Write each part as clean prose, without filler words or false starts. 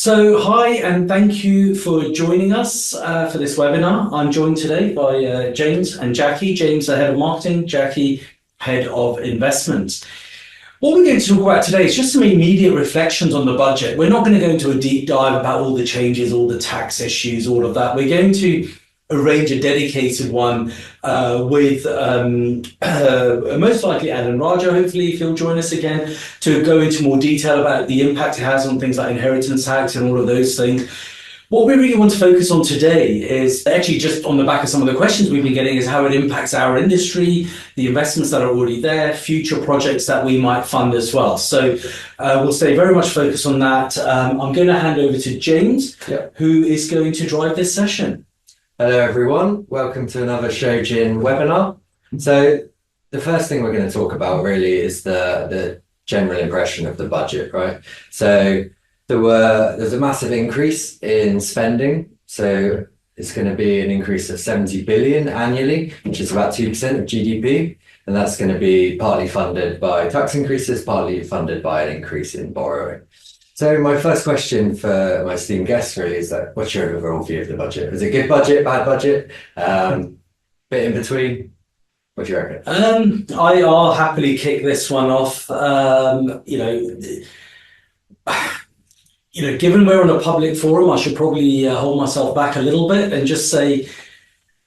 Hi, and thank you for joining us for this webinar. I'm joined today by James and Jackie. James, the head of marketing, Jackie, head of investments. What we're going to talk about today is just some immediate reflections on the budget. We're not going to go into a deep dive about all the changes, all the tax issues, all of that. We're going to arrange a dedicated one with most likely Alan Raja, hopefully, if he'll join us again, to go into more detail about the impact it has on things like inheritance tax and all of those things. What we really want to focus on today is actually just on the back of some of the questions we've been getting is how it impacts our industry, the investments that are already there, future projects that we might fund as well. So we'll stay very much focused on that. I'm going to hand over to James, who is going to drive this session. Hello everyone, welcome to another Shojin webinar. So the first thing we're going to talk about really is the general impression of the budget, right? So there's a massive increase in spending. So it's going to be an increase of 70 billion annually, which is about 2% of GDP. And that's going to be partly funded by tax increases, partly funded by an increase in borrowing. So my first question for my esteemed guests really is that what's your overall view of the budget? Is it a good budget, bad budget, bit in between? What do you reckon? I'll happily kick this one off. Given we're on a public forum, I should probably hold myself back a little bit and just say,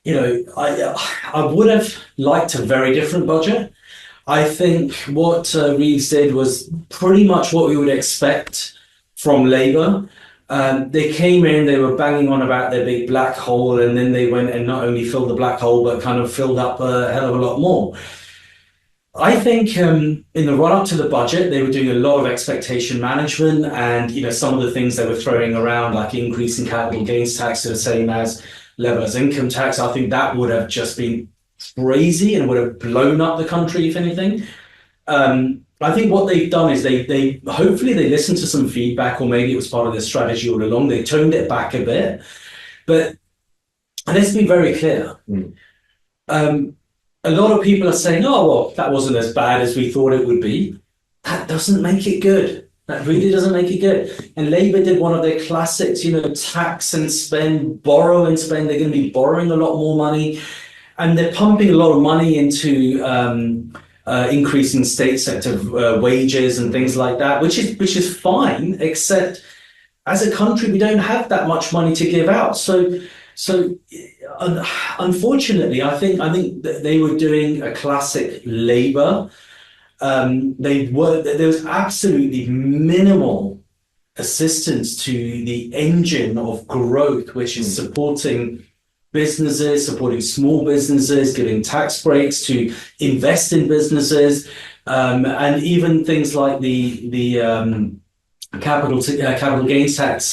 I would have liked a very different budget. I think what Reeves did was pretty much what we would expect from Labour. They came in, they were banging on about their big black hole, and then they went and not only filled the black hole, but kind of filled up a hell of a lot more. I think in the run-up to the budget, they were doing a lot of expectation management, and some of the things they were throwing around, like increasing capital gains tax to the same as level as income tax, I think that would have just been crazy and would have blown up the country, if anything. I think what they've done is they hopefully they listened to some feedback, or maybe it was part of their strategy all along. They toned it back a bit, but let's be very clear. A lot of people are saying, "Oh, well, that wasn't as bad as we thought it would be." That doesn't make it good. That really doesn't make it good. And Labour did one of their classics, tax and spend, borrow and spend. They're going to be borrowing a lot more money, and they're pumping a lot of money into increasing state sector wages and things like that, which is fine, except as a country we don't have that much money to give out. So unfortunately, I think that they were doing a classic Labour. There was absolutely minimal assistance to the engine of growth, which is supporting businesses, supporting small businesses, giving tax breaks to invest in businesses, and even things like the capital gains tax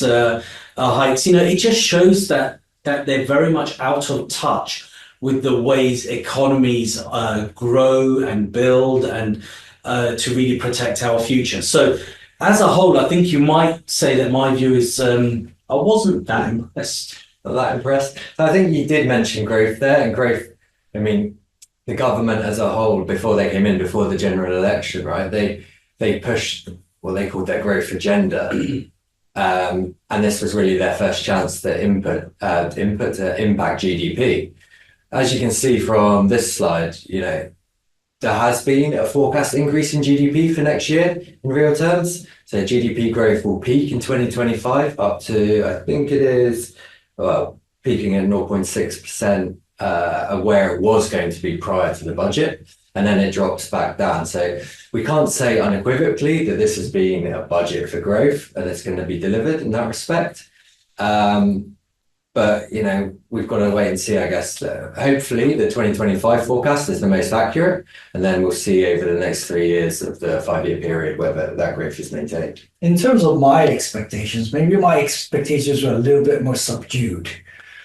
hikes. It just shows that they're very much out of touch with the ways economies grow and build and to really protect our future. So as a whole, I think you might say that my view is I wasn't that impressed. Not that impressed. I think you did mention growth there, and growth, I mean, the government as a whole, before they came in, before the general election, right, they pushed what they called their growth agenda. And this was really their first chance to impact GDP. As you can see from this slide, there has been a forecast increase in GDP for next year in real terms. So GDP growth will peak in 2025 up to, I think it is, peaking at 0.6% of where it was going to be prior to the budget, and then it drops back down. So we can't say unequivocally that this has been a budget for growth and it's going to be delivered in that respect. But, we've got to wait and see, I guess. Hopefully the 2025 forecast is the most accurate, and then we'll see over the next 3 years of the 5-year period whether that growth is maintained. In terms of my expectations, maybe my expectations were a little bit more subdued.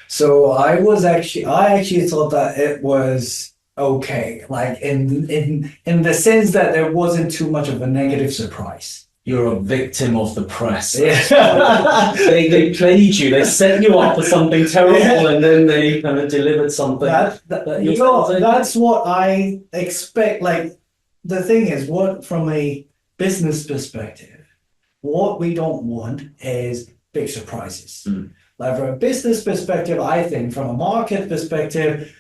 So I actually thought that it was okay, like in the sense that there wasn't too much of a negative surprise. You're a victim of the press. Yeah. they played you. They set you up for something terrible, and then they kind of delivered something. That's what I expect. Like, the thing is, from a business perspective, what we don't want is big surprises. Like from a business perspective, I think from a market perspective,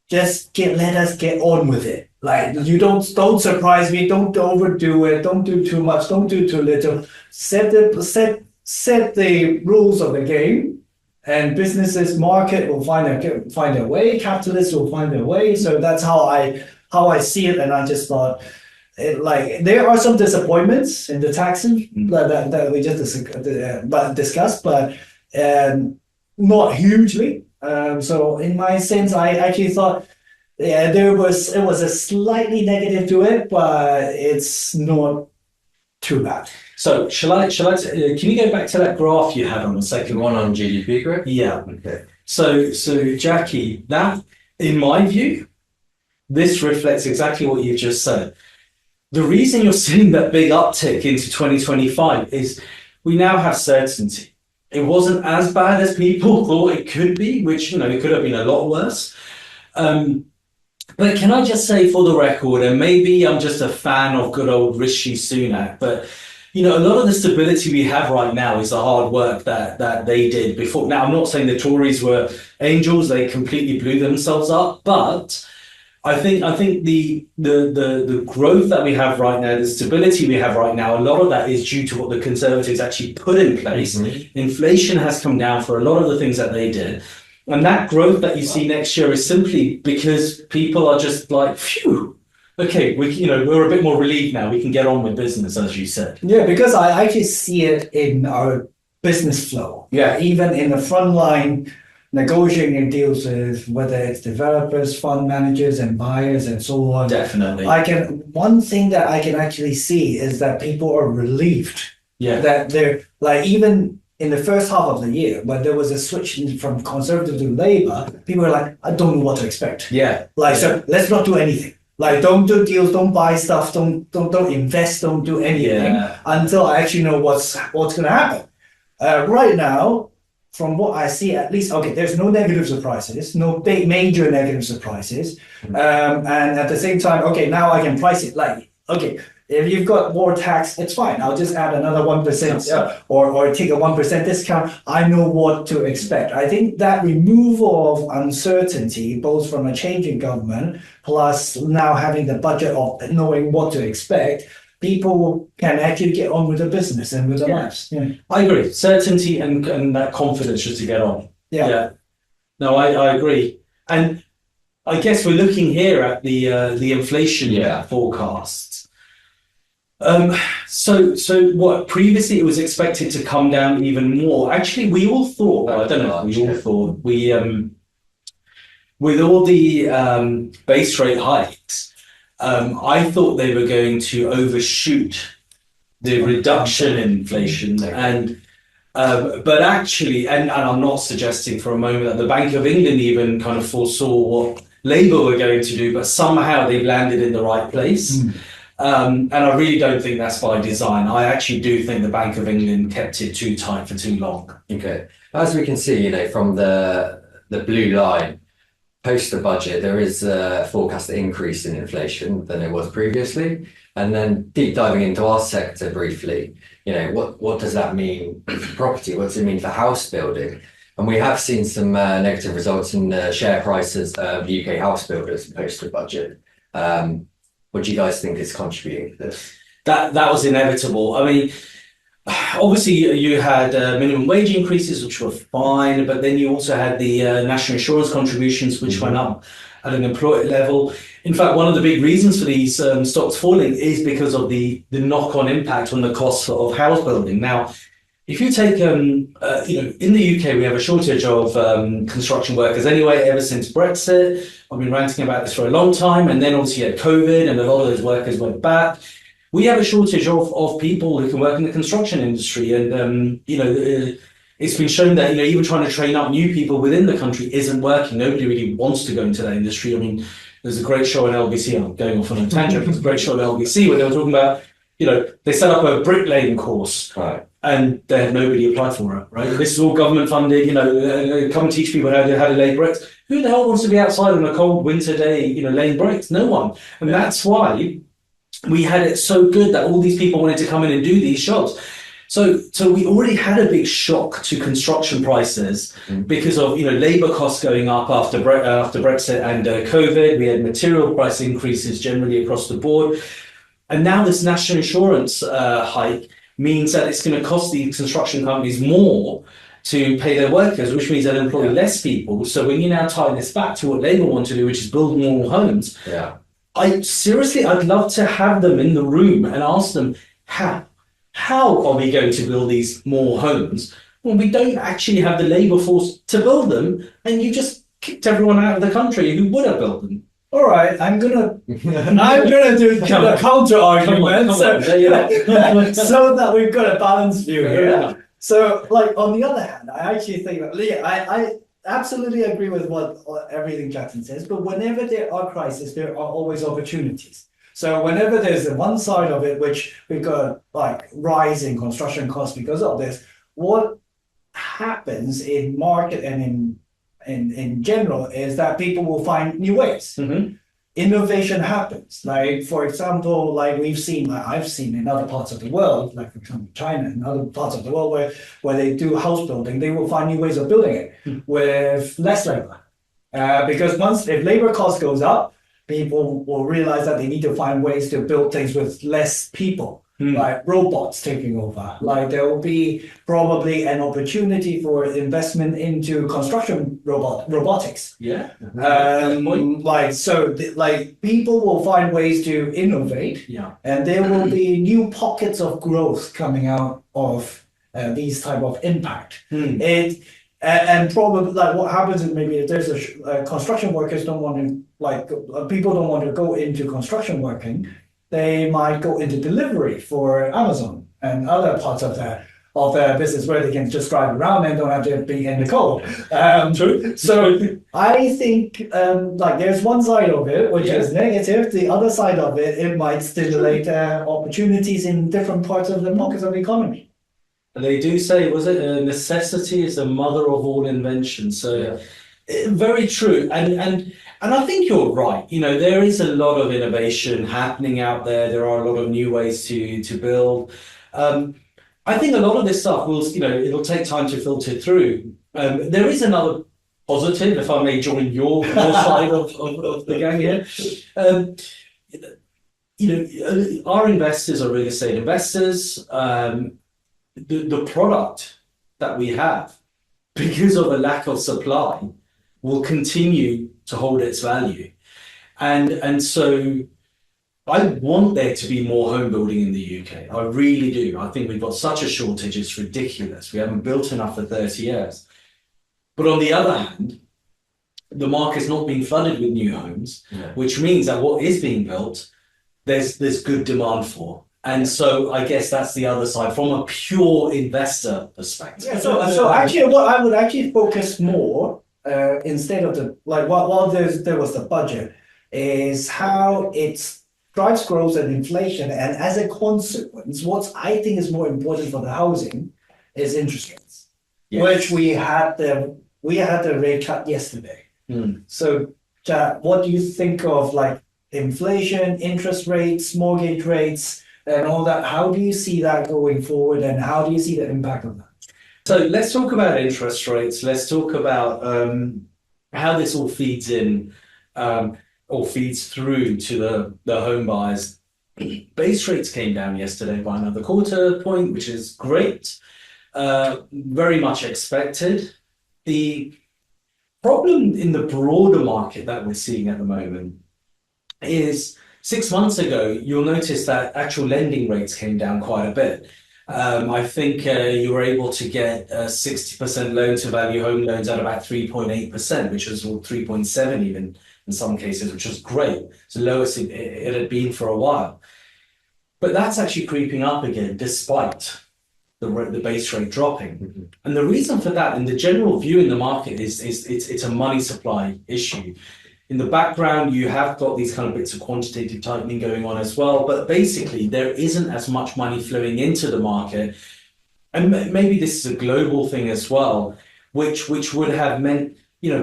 just let us get on with it. Like you don't surprise me, don't overdo it, don't do too much, don't do too little. Set the rules of the game, and businesses market will find a way, capitalists will find a way. So that's how I see it, and I just thought like there are some disappointments in the taxing that we just discussed, but not hugely. So in my sense, I actually thought, yeah, it was a slightly negative to it, but it's not too bad. So can you go back to that graph you had on the second one on GDP growth? Yeah. Okay. So Jacky, that, in my view, this reflects exactly what you've just said. The reason you're seeing that big uptick into 2025 is we now have certainty. It wasn't as bad as people thought it could be, which, it could have been a lot worse. But can I just say for the record, and maybe I'm just a fan of good old Rishi Sunak, but, a lot of the stability we have right now is the hard work that they did before. Now, I'm not saying the Tories were angels. They completely blew themselves up. But I think the growth that we have right now, the stability we have right now, a lot of that is due to what the Conservatives actually put in place. Inflation has come down for a lot of the things that they did. And that growth that you see next year is simply because people are just like, phew, okay, we're a bit more relieved now. We can get on with business, as you said. Yeah, because I actually see it in our business flow. Yeah, even in the front line, negotiating deals with whether it's developers, fund managers, and buyers, and so on. Definitely. One thing that I can actually see is that people are relieved. Yeah. That they're like, even in the first half of the year, when there was a switch from Conservative to Labour, people were like, I don't know what to expect. Yeah. So let's not do anything. Like, don't do deals, don't buy stuff, don't invest, don't do anything until I actually know what's going to happen. Right now, from what I see, at least, okay, there's no negative surprises, no big major negative surprises, and at the same time, okay, now I can price it. Like, okay, if you've got more tax, it's fine. I'll just add another 1% or take a 1% discount. I know what to expect. I think that removal of uncertainty, both from a change in government plus now having the budget of knowing what to expect, people can actually get on with the business and with their lives. Yeah. I agree. Certainty and that confidence just to get on. Yeah. No, I agree. And I guess we're looking here at the inflation forecasts. So what previously it was expected to come down even more. Actually, we all thought, well, I don't know if we all thought, with all the base rate hikes, I thought they were going to overshoot the reduction in inflation. And but actually, and I'm not suggesting for a moment that the Bank of England even kind of foresaw what Labour were going to do, but somehow they've landed in the right place. And I really don't think that's by design. I actually do think the Bank of England kept it too tight for too long. Okay. As we can see, from the blue line, post the budget, there is a forecasted increase in inflation than it was previously. And then deep diving into our sector briefly, what does that mean for property? What does it mean for house building? And we have seen some negative results in the share prices of UK house builders post the budget. What do you guys think is contributing to this? That was inevitable. I mean, obviously you had minimum wage increases, which were fine, but then you also had the national insurance contributions, which went up at an employer level. In fact, one of the big reasons for these stocks falling is because of the knock-on impact on the cost of house building. Now, if you take, in the UK, we have a shortage of construction workers anyway, ever since Brexit. I've been ranting about this for a long time. And then obviously you had COVID and a lot of those workers went back. We have a shortage of people who can work in the construction industry. And, it's been shown that, even trying to train up new people within the country isn't working. Nobody really wants to go into that industry. I mean, there's a great show on LBC. I'm going off on a tangent. There's a great show on LBC where they were talking about, they set up a bricklaying course. Right. And they had nobody apply for it, right? This is all government funded, come and teach people how to lay bricks. Who the hell wants to be outside on a cold winter day, laying bricks? No one. And that's why we had it so good that all these people wanted to come in and do these jobs. So we already had a big shock to construction prices because of labor costs going up after Brexit and COVID. We had material price increases generally across the board, and now this national insurance hike means that it's going to cost the construction companies more to pay their workers, which means they'll employ less people. So when you now tie this back to what Labour want to do, which is build more homes, I'd love to have them in the room and ask them how are we going to build these more homes when we don't actually have the labour force to build them, and you just kicked everyone out of the country who would have built them. All right, I'm gonna do the counter argument so that we've got a balanced view here. Yeah. So, like, on the other hand, I actually think that I absolutely agree with what everything Jatin says. But whenever there are crises, there are always opportunities. So whenever there's the one side of it, which we got like rising construction costs because of this, what happens in market and in general is that people will find new ways. Innovation happens. Like, for example, like I've seen in other parts of the world, like for example China and other parts of the world where they do house building, they will find new ways of building it with less labor. Because if labor cost goes up, people will realize that they need to find ways to build things with less people. Like robots taking over. Like there will be probably an opportunity for investment into construction robotics. Like people will find ways to innovate. And there will be new pockets of growth coming out of these type of impact. And probably like what happens is maybe if there's construction workers don't want to people don't want to go into construction working. They might go into delivery for Amazon and other parts of their business where they can just drive around and don't have to be in the cold. True. So I think there's one side of it which is negative. The other side of it might stimulate opportunities in different parts of the markets of the economy. They do say, necessity is the mother of all invention. So very true. And I think you're right. There is a lot of innovation happening out there. There are a lot of new ways to build. I think a lot of this stuff it'll take time to filter through. There is another positive, if I may join your side of the gang here. Our investors are real estate investors. The product that we have, because of a lack of supply, will continue to hold its value. And so I want there to be more home building in the UK. I really do. I think we've got such a shortage, it's ridiculous. We haven't built enough for 30 years. But on the other hand, the market's not being flooded with new homes, which means that what is being built, there's good demand for. And so I guess that's the other side from a pure investor perspective. So actually what I would actually focus more instead of while there was the budget, is how it drives growth and inflation, and as a consequence, what I think is more important for the housing is interest rates, which we had the rate cut yesterday. So, what do you think of inflation, interest rates, mortgage rates, and all that? How do you see that going forward, and how do you see the impact of that? So let's talk about interest rates. Let's talk about how this all feeds in or feeds through to the home buyers. Base rates came down yesterday by another quarter point, which is great. Very much expected. The problem in the broader market that we're seeing at the moment is 6 months ago, you'll notice that actual lending rates came down quite a bit. I think you were able to get 60% loan to value home loans at about 3.8%, which was 3.7 even in some cases, which was great. It's the lowest it had been for a while. But that's actually creeping up again, despite the base rate dropping. And the reason for that, and the general view in the market, is it's a money supply issue. In the background, you have got these kind of bits of quantitative tightening going on as well, but basically there isn't as much money flowing into the market. And maybe this is a global thing as well, which would have meant,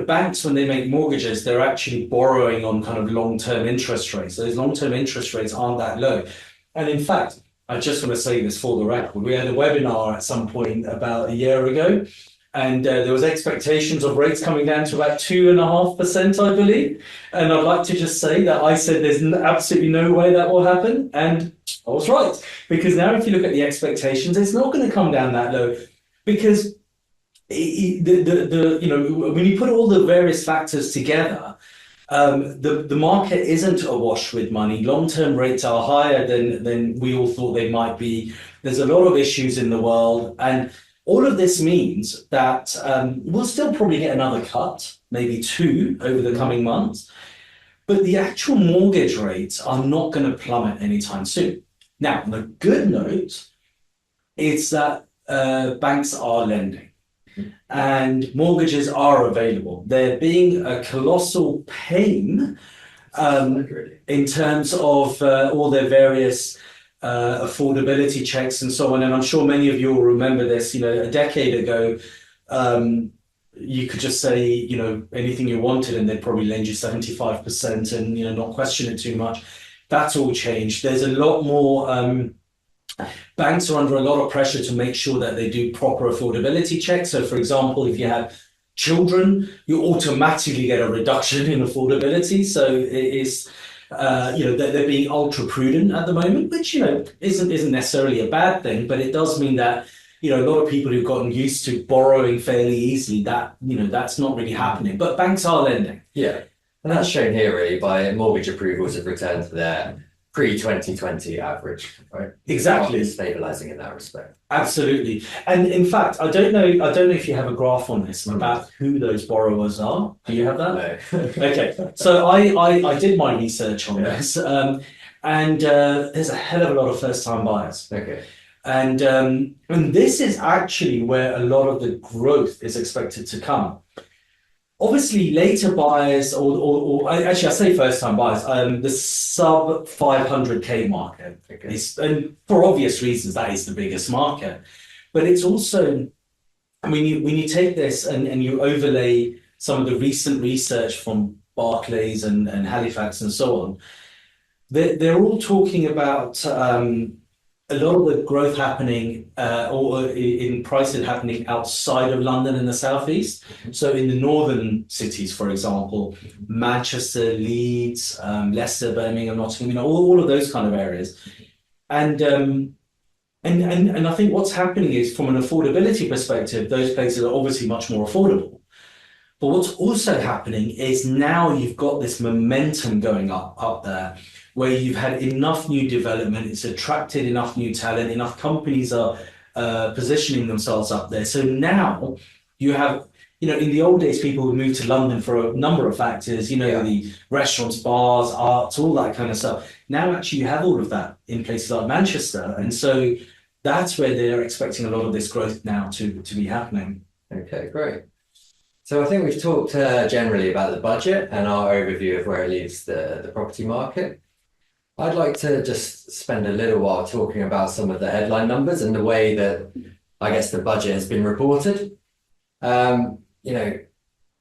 banks, when they make mortgages, they're actually borrowing on kind of long-term interest rates. Those long-term interest rates aren't that low. And in fact, I just want to say this for the record. We had a webinar at some point about a year ago, and there was expectations of rates coming down to about 2.5%, I believe. And I'd like to just say that I said there's absolutely no way that will happen, and I was right. Because now, if you look at the expectations, it's not going to come down that low, because when you put all the various factors together, the market isn't awash with money. Long-term rates are higher than we all thought they might be. There's a lot of issues in the world, and all of this means that we'll still probably get another cut, maybe two, over the coming months. But the actual mortgage rates are not going to plummet anytime soon. Now, the good note is that banks are lending. And mortgages are available. They're being a colossal pain in terms of all their various affordability checks and so on. And I'm sure many of you will remember this. A decade ago, you could just say, anything you wanted, and they'd probably lend you 75% and, not question it too much. That's all changed. There's a lot more. Banks are under a lot of pressure to make sure that they do proper affordability checks. So, for example, if you have children, you automatically get a reduction in affordability. So it is, they're being ultra prudent at the moment, which isn't necessarily a bad thing, but it does mean that a lot of people who've gotten used to borrowing fairly easily, that's not really happening. But banks are lending. Yeah, and that's shown here really by mortgage approvals have returned to their pre-2020 average, right? Exactly. Stabilizing in that respect. Absolutely. And in fact, I don't know if you have a graph on this about who those borrowers are. Do you have that? No. Okay. So I did my research on this, and there's a hell of a lot of first-time buyers. Okay. And this is actually where a lot of the growth is expected to come. Obviously, later buyers, or actually, I say first-time buyers, the sub 500K market, and for obvious reasons, that is the biggest market. But it's also, when you take this and you overlay some of the recent research from Barclays and Halifax and so on, they're all talking about a lot of the growth happening or in pricing happening outside of London and the southeast. So in the northern cities, for example, Manchester, Leeds, Leicester, Birmingham, Nottingham, all of those kind of areas. And I think what's happening is, from an affordability perspective, those places are obviously much more affordable. But what's also happening is now you've got this momentum going up there, where you've had enough new development, it's attracted enough new talent, enough companies are positioning themselves up there. So now you have, in the old days, people would move to London for a number of factors, the restaurants, bars, arts, all that kind of stuff. Now, actually, you have all of that in places like Manchester. And so that's where they're expecting a lot of this growth now to be happening. Okay, great. So I think we've talked generally about the budget and our overview of where it leaves the property market. I'd like to just spend a little while talking about some of the headline numbers and the way that, I guess, the budget has been reported. The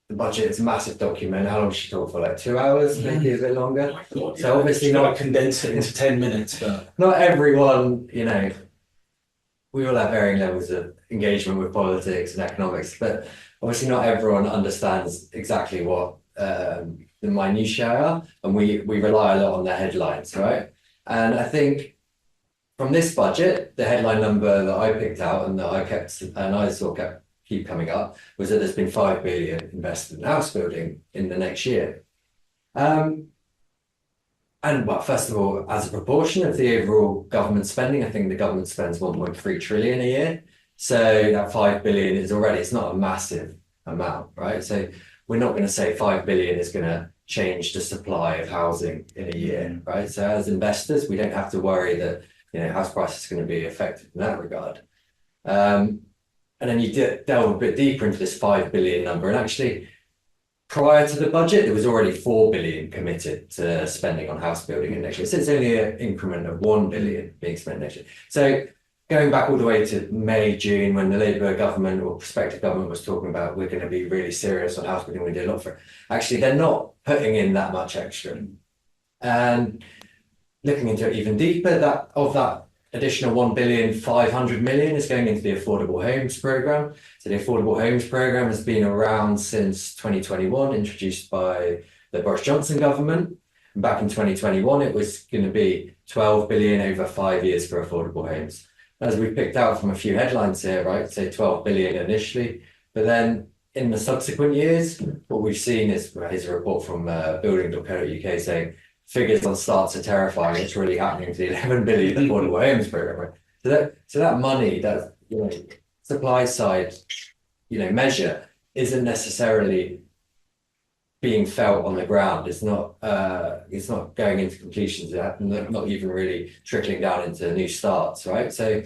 budget is a massive document. How long should you talk for? Like 2 hours, maybe a bit longer? So obviously not condense it into 10 minutes. But not everyone, we all have varying levels of engagement with politics and economics, but obviously not everyone understands exactly what the minutiae are, and we rely a lot on the headlines, right? And I think from this budget, the headline number that I picked out and that I kept and I saw keep coming up was that there's been 5 billion invested in house building in the next year. And well, first of all, as a proportion of the overall government spending, I think the government spends 1.3 trillion a year. So that 5 billion is already, it's not a massive amount, right? So we're not going to say 5 billion is going to change the supply of housing in a year, right? So as investors, we don't have to worry that, house prices are going to be affected in that regard. And then you delve a bit deeper into this 5 billion number, and actually prior to the budget, there was already 4 billion committed to spending on house building in next year. So it's only an increment of 1 billion being spent next year. So going back all the way to May, June, when the Labour government or prospective government was talking about we're going to be really serious on house building, we did a lot for it. Actually, they're not putting in that much extra. And looking into it even deeper, that of that additional 1,500,000,000 is going into the Affordable Homes Programme. So the Affordable Homes Programme has been around since 2021, introduced by the Boris Johnson government. And back in 2021, it was going to be 12 billion over 5 years for affordable homes. As we picked out from a few headlines here, right? Say 12 billion initially, but then in the subsequent years, what we've seen is a report from building.co.uk saying figures on starts are terrifying. It's really happening to the 11 billion affordable homes program. Right? So that money, that supply side, measure isn't necessarily being felt on the ground. It's not going into completions. Not even really trickling down into new starts, right? So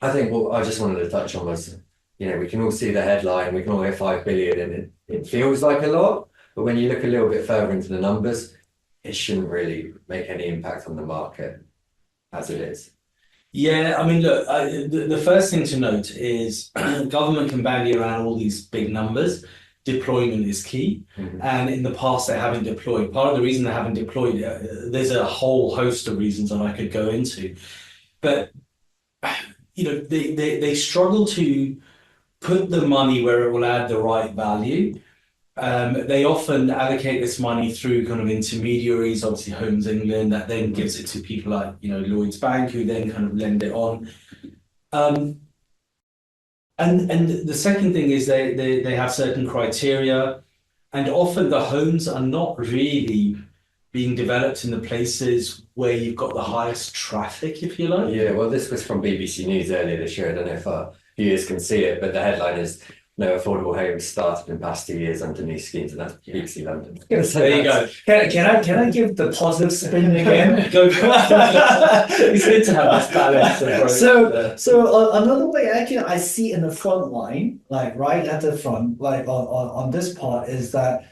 I think what I just wanted to touch on was, we can all see the headline, we can all hear 5 billion, and it feels like a lot, but when you look a little bit further into the numbers, it shouldn't really make any impact on the market as it is. Yeah, I mean, look, the first thing to note is government can bandy around all these big numbers. Deployment is key. Mm-hmm. And in the past, they haven't deployed. Part of the reason they haven't deployed, there's a whole host of reasons that I could go into. But, they struggle to put the money where it will add the right value. They often allocate this money through kind of intermediaries, obviously Homes England, that then gives it to people like, Lloyds Bank, who then kind of lend it on. And the second thing is they have certain criteria, and often the homes are not really being developed in the places where you've got the highest traffic, if you like. Yeah, well, this was from BBC News earlier this year. I don't know if viewers can see it, but the headline is "No affordable homes started in past 2 years under new schemes," and that's BBC London. So there you go. Can I give the positive spin again? Go. It's good to have this balance. So another way actually I see in the front line, like right at the front, like on this part, is that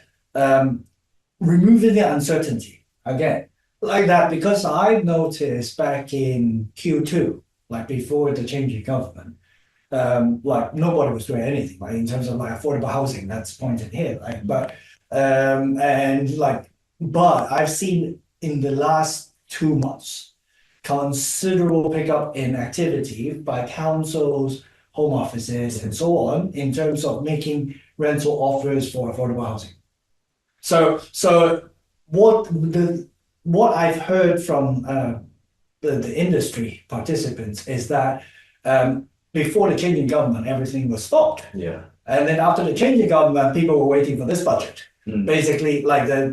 removing the uncertainty again, like that, because I've noticed back in Q2, like before the change in government, like nobody was doing anything, like in terms of like affordable housing. That's pointed here, like, but I've seen in the last 2 months considerable pickup in activity by councils, home offices, and so on, in terms of making rental offers for affordable housing. So what I've heard from the industry participants is that before the change in government, everything was stopped. Yeah. And then after the change in government, people were waiting for this budget. Basically,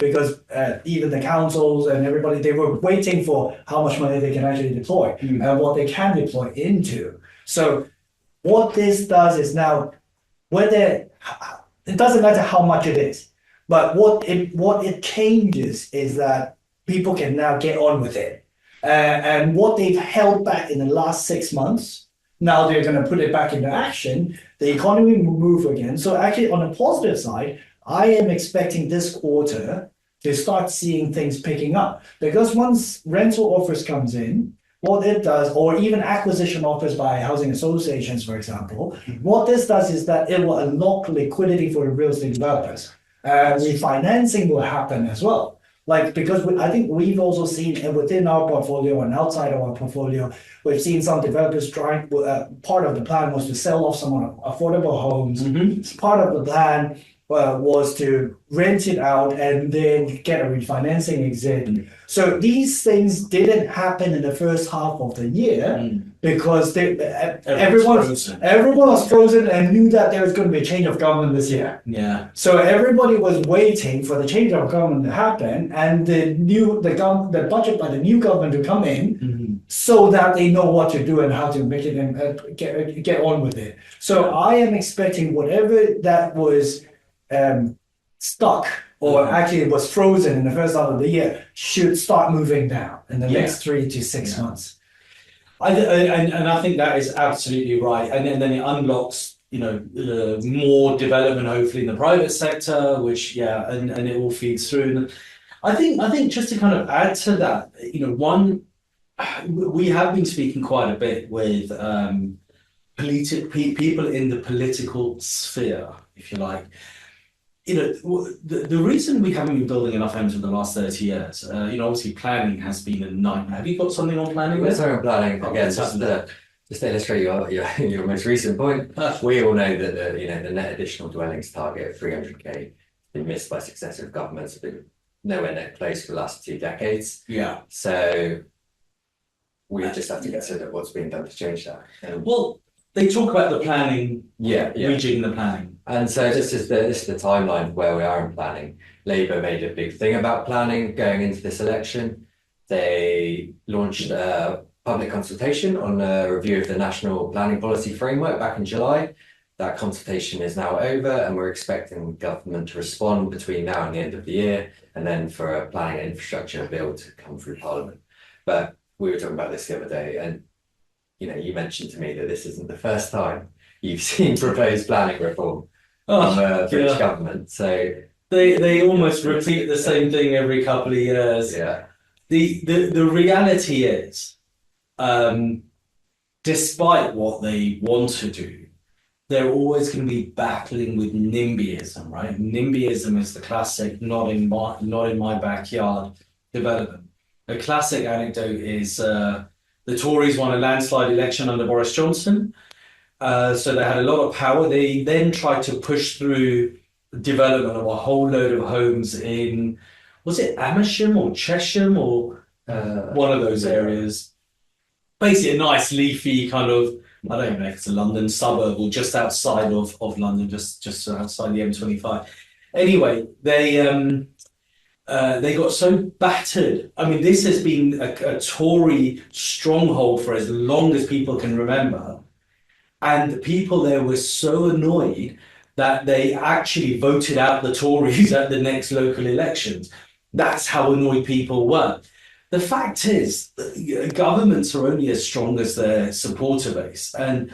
because even the councils and everybody, they were waiting for how much money they can actually deploy and what they can deploy into. So what this does is now, it doesn't matter how much it is, but what it changes is that people can now get on with it. And what they've held back in the last 6 months, now they're going to put it back into action. The economy will move again. So actually, on the positive side, I am expecting this quarter to start seeing things picking up, because once rental offers comes in, what it does, or even acquisition offers by housing associations, for example, what this does is that it will unlock liquidity for the real estate developers. Refinancing will happen as well. Like, because I think we've also seen within our portfolio and outside of our portfolio, we've seen some developers trying, part of the plan was to sell off some affordable homes. Mm-hmm. Part of the plan was to rent it out and then get a refinancing exit. Mm-hmm. So these things didn't happen in the first half of the year because everyone was frozen and knew that there was going to be a change of government this year. Yeah. So everybody was waiting for the change of government to happen and the budget by the new government to come in so that they know what to do and how to make it and get on with it. So I am expecting whatever that was stuck or actually it was frozen in the first half of the year should start moving down in the next 3 to 6 months. And I think that is absolutely right. And then it unlocks, more development, hopefully in the private sector, which, and it all feeds through. And I think just to kind of add to that, we have been speaking quite a bit with people in the political sphere, if you like. the reason we haven't been building enough homes for the last 30 years, obviously planning has been a nightmare. Have you got something on planning? We're talking planning Oh, again, fantastic. just to illustrate your most recent point. We all know that the net additional dwellings target of 300k has been missed by successive governments, have been nowhere near close for the last 2 decades. Yeah. So we just have to consider what's being done to change that. Well, they talk about the planning, yeah. rejigging the planning. And so this is the timeline where we are in planning. Labour made a big thing about planning going into this election. They launched a public consultation on a review of the National Planning Policy Framework back in July. That consultation is now over, and we're expecting government to respond between now and the end of the year, and then for a planning and infrastructure bill to come through Parliament. But we were talking about this the other day, and you mentioned to me that this isn't the first time you've seen proposed planning reform from a British government. So they almost repeat the same thing every couple of years. Yeah. The reality is, despite what they want to do, they're always going to be battling with NIMBYism, right? NIMBYism is the classic not in my backyard development. A classic anecdote is the Tories won a landslide election under Boris Johnson. So they had a lot of power. They then tried to push through development of a whole load of homes in, was it Amersham or Chesham or one of those areas? Basically a nice leafy kind of, I don't know if it's a London suburb or just outside of London, just outside the M25. Anyway, they got so battered. I mean, this has been a Tory stronghold for as long as people can remember. And the people there were so annoyed that they actually voted out the Tories at the next local elections. That's how annoyed people were. The fact is, governments are only as strong as their supporter base. And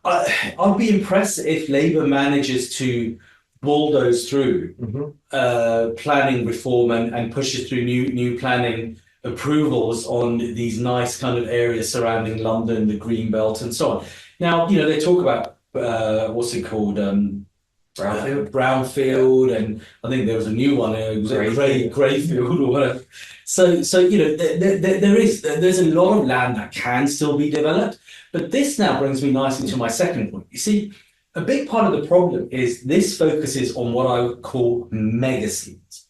I'll be impressed if Labour manages to bulldoze through planning reform and pushes through new planning approvals on these nice kind of areas surrounding London, the Green Belt and so on. Now, they talk about what's it called? Brownfield, and I think there was a new one. It was Greyfield or whatever. So there's a lot of land that can still be developed. But this now brings me nicely to my second point. You see, a big part of the problem is this focuses on what I would call mega schemes.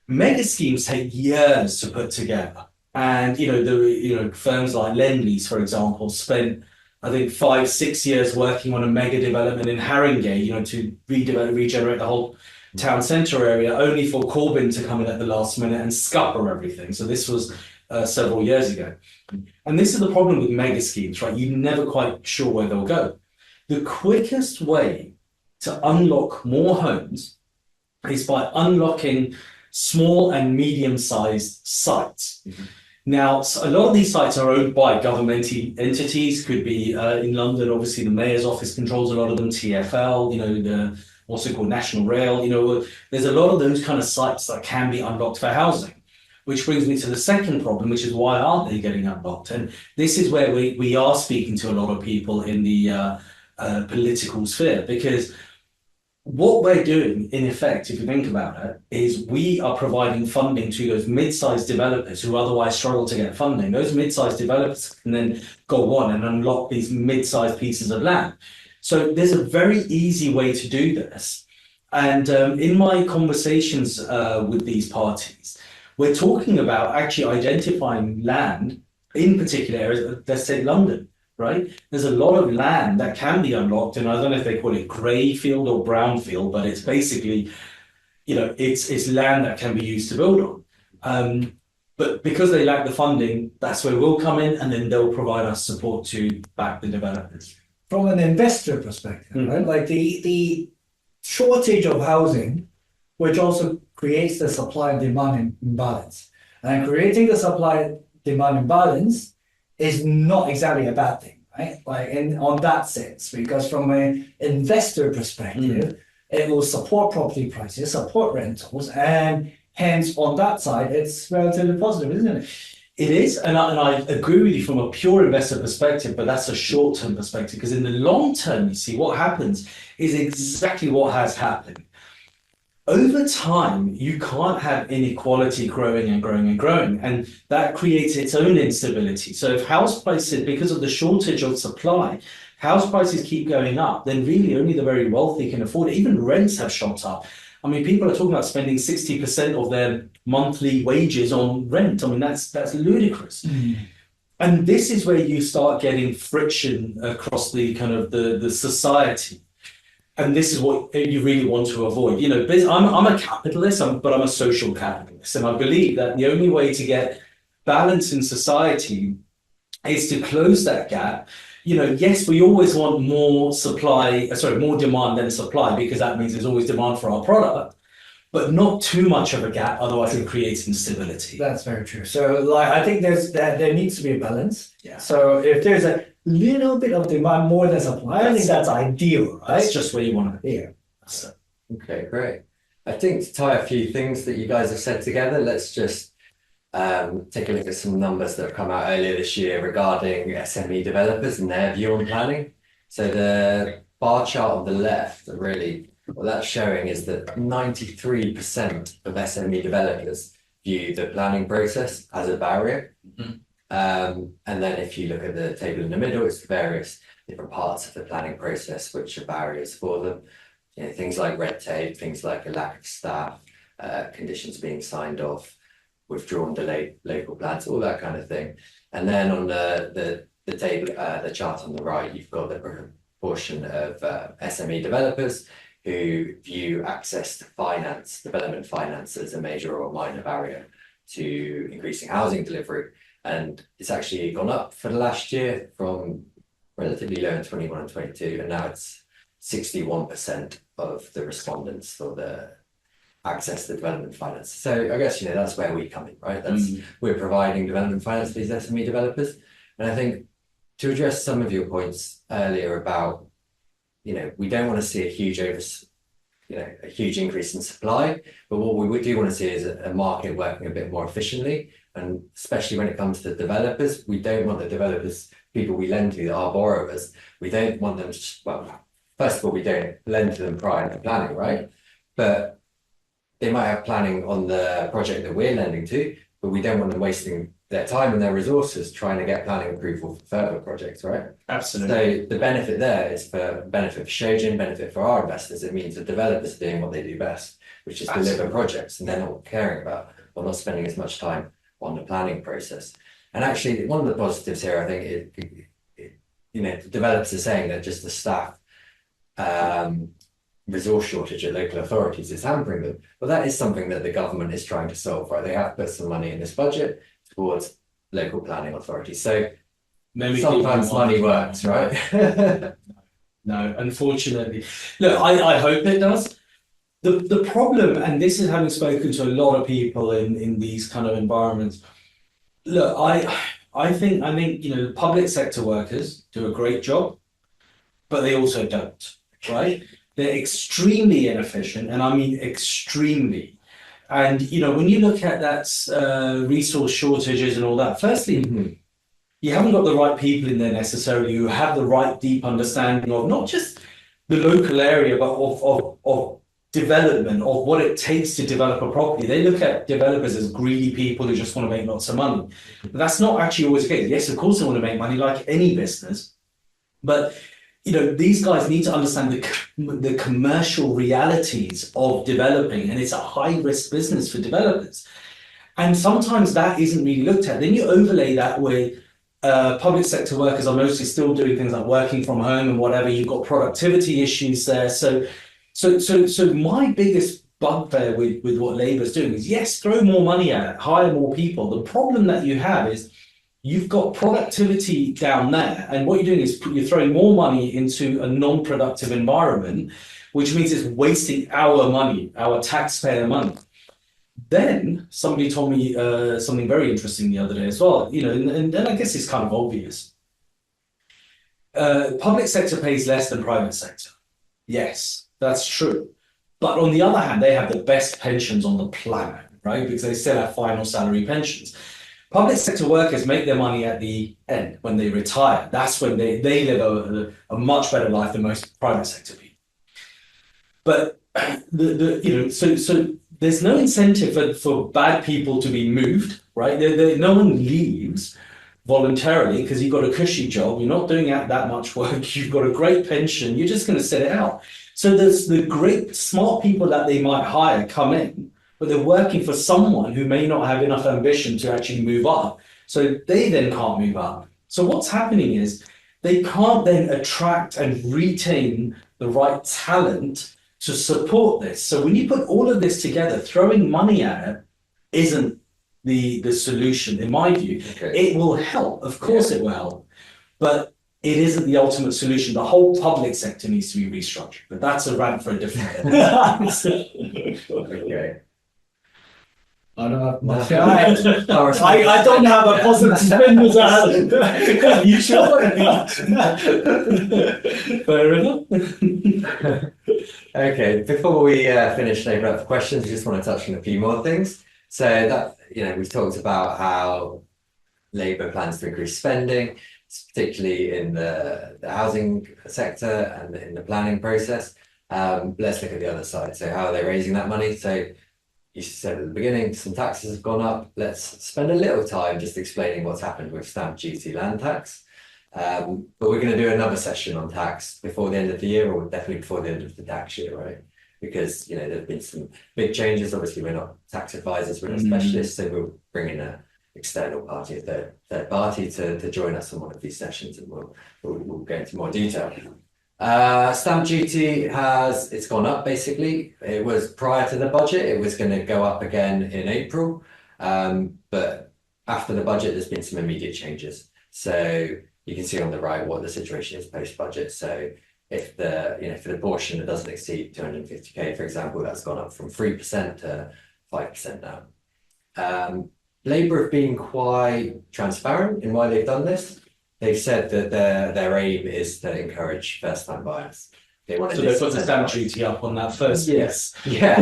Mega schemes take years to put together, and firms like Lendlease, for example, spent I think 5-6 years working on a mega development in Haringey, to regenerate the whole town centre area, only for Corbyn to come in at the last minute and scupper everything. So this was several years ago. And this is the problem with mega schemes, right? You're never quite sure where they'll go. The quickest way to unlock more homes is by unlocking small and medium-sized sites. Now, a lot of these sites are owned by governmental entities, could be in London, obviously the mayor's office controls a lot of them, TfL, the what's it called, National Rail, there's a lot of those kind of sites that can be unlocked for housing, which brings me to the second problem, which is why aren't they getting unlocked? And this is where we are speaking to a lot of people in the political sphere, because what we're doing, in effect, if you think about it, is we are providing funding to those mid-sized developers who otherwise struggle to get funding. Those mid-sized developers can then go on and unlock these mid-sized pieces of land. So there's a very easy way to do this. And in my conversations with these parties, we're talking about actually identifying land in particular areas, let's say London. Right? There's a lot of land that can be unlocked, and I don't know if they call it greyfield or brownfield, but it's basically, it's land that can be used to build on. But because they lack the funding, that's where we'll come in, and then they'll provide us support to back the developers. From an investor perspective, right? Like the shortage of housing, which also creates the supply and demand imbalance, and creating the supply demand imbalance is not exactly a bad thing, right? Like on that sense, because from an investor perspective, it will support property prices, support rentals, and hence on that side, it's relatively positive, isn't it? It is, and I agree with you from a pure investor perspective, but that's a short-term perspective, because in the long term, you see, what happens is exactly what has happened. over time, you can't have inequality growing and growing and growing, and that creates its own instability. So if house prices, because of the shortage of supply, house prices keep going up, then really only the very wealthy can afford it. Even rents have shot up. I mean, people are talking about spending 60% of their monthly wages on rent. I mean, that's ludicrous. And this is where you start getting friction across the kind of the society. And this is what you really want to avoid. You know, I'm a capitalist, but I'm a social capitalist. And I believe that the only way to get balance in society is to close that gap. You know, yes, we always want more more demand than supply, because that means there's always demand for our product, but not too much of a gap, otherwise it creates instability. That's very true. So, like, I think there needs to be a balance. Yeah. So if there's a little bit of demand more than supply, I think that's ideal, right? That's just where you want to be. Yeah. So, Okay, great. I think to tie a few things that you guys have said together, let's just take a look at some numbers that have come out earlier this year regarding SME developers and their view on planning. So the bar chart on the left, really, what that's showing is that 93% of SME developers view the planning process as a barrier. And then if you look at the table in the middle, it's the various different parts of the planning process which are barriers for them. You know, things like red tape, things like a lack of staff, conditions being signed off, withdrawn delayed local plans, all that kind of thing. And then on the table, the chart on the right, you've got the proportion of SME developers who view access to finance, development finance, as a major or minor barrier to increasing housing delivery. And it's actually gone up for the last year from relatively low in 21 and 22, and now it's 61% of the respondents for the access to development finance. So I guess, you know, that's where we come in, right? We're providing development finance to these SME developers. And I think to address some of your points earlier about, you know, we don't want to see a huge increase in supply, but what we do want to see is a market working a bit more efficiently. And especially when it comes to developers, we don't want the developers, people we lend to, our borrowers, we don't want them to, well, first of all, we don't lend to them prior to planning, right? But they might have planning on the project that we're lending to, but we don't want them wasting their time and their resources trying to get planning approval for further projects, right? absolutely. So the benefit there is for benefit for Shojin, benefit for our investors. It means the developers are doing what they do best, which is deliver projects, and they're not caring about or not spending as much time on the planning process. And actually, one of the positives here, I think, you know, the developers are saying that just the staff resource shortage at local authorities is hampering them. Well, that is something that the government is trying to solve, right? They have put some money in this budget towards local planning authorities. So sometimes money works, right? No, unfortunately. Look, I hope it does. The problem, and this is having spoken to a lot of people in these kind of environments. Look, I think you know, public sector workers do a great job, but they also don't, right? They're extremely inefficient, and I mean extremely. And you know, when you look at that resource shortages and all that, firstly, you haven't got the right people in there necessarily who have the right deep understanding of not just the local area, but of development, of what it takes to develop a property. They look at developers as greedy people who just want to make lots of money. But that's not actually always the case. Yes, of course they want to make money like any business, but you know, these guys need to understand the commercial realities of developing, and it's a high-risk business for developers. And sometimes that isn't really looked at. Then you overlay that with public sector workers are mostly still doing things like working from home and whatever. You've got productivity issues there. So my biggest bugbear with what Labour's doing is, yes, throw more money at it, hire more people. The problem that you have is you've got productivity down there, and what you're doing is you're throwing more money into a non-productive environment, which means it's wasting our money, our taxpayer money. Then somebody told me something very interesting the other day as well, you know, and I guess it's kind of obvious. Public sector pays less than private sector. Yes, that's true. But on the other hand, they have the best pensions on the planet, right? Because they still have final salary pensions. Public sector workers make their money at the end when they retire. That's when they live a much better life than most private sector people. But so there's no incentive for bad people to be moved, right? No one leaves voluntarily because you've got a cushy job, you're not doing that much work, you've got a great pension, you're just going to sit it out. So there's the great smart people that they might hire come in, but they're working for someone who may not have enough ambition to actually move up. So they then can't move up. So what's happening is they can't then attract and retain the right talent to support this. So when you put all of this together, throwing money at it isn't the solution, in my view. Okay. It will help, of course it will help, but it isn't the ultimate solution. The whole public sector needs to be restructured, but that's a rant for a different day. Okay. I don't have much. I don't have a positive spin with that. You sure? Fair enough. Okay, before we finish opening up for questions, I just want to touch on a few more things. So that, we've talked about how Labour plans to increase spending, particularly in the housing sector and in the planning process. Let's look at the other side. So how are they raising that money? So you said at the beginning, some taxes have gone up. Let's spend a little time just explaining what's happened with stamp duty, land tax. But we're going to do another session on tax before the end of the year, or definitely before the end of the tax year, right? Because there have been some big changes. Obviously, we're not tax advisors, we're not specialists, so we'll bring in an external party, a third party, to join us on one of these sessions, and we'll go into more detail. Stamp duty it's gone up basically. It was prior to the budget, it was going to go up again in April, but after the budget, there's been some immediate changes. So you can see on the right what the situation is post-budget. So if for the portion that doesn't exceed 250k, for example, that's gone up from 3% to 5% now. Labour have been quite transparent in why they've done this. They've said that their aim is to encourage first-time buyers. They want So they put the stamp duty up on that first. Yes, yeah.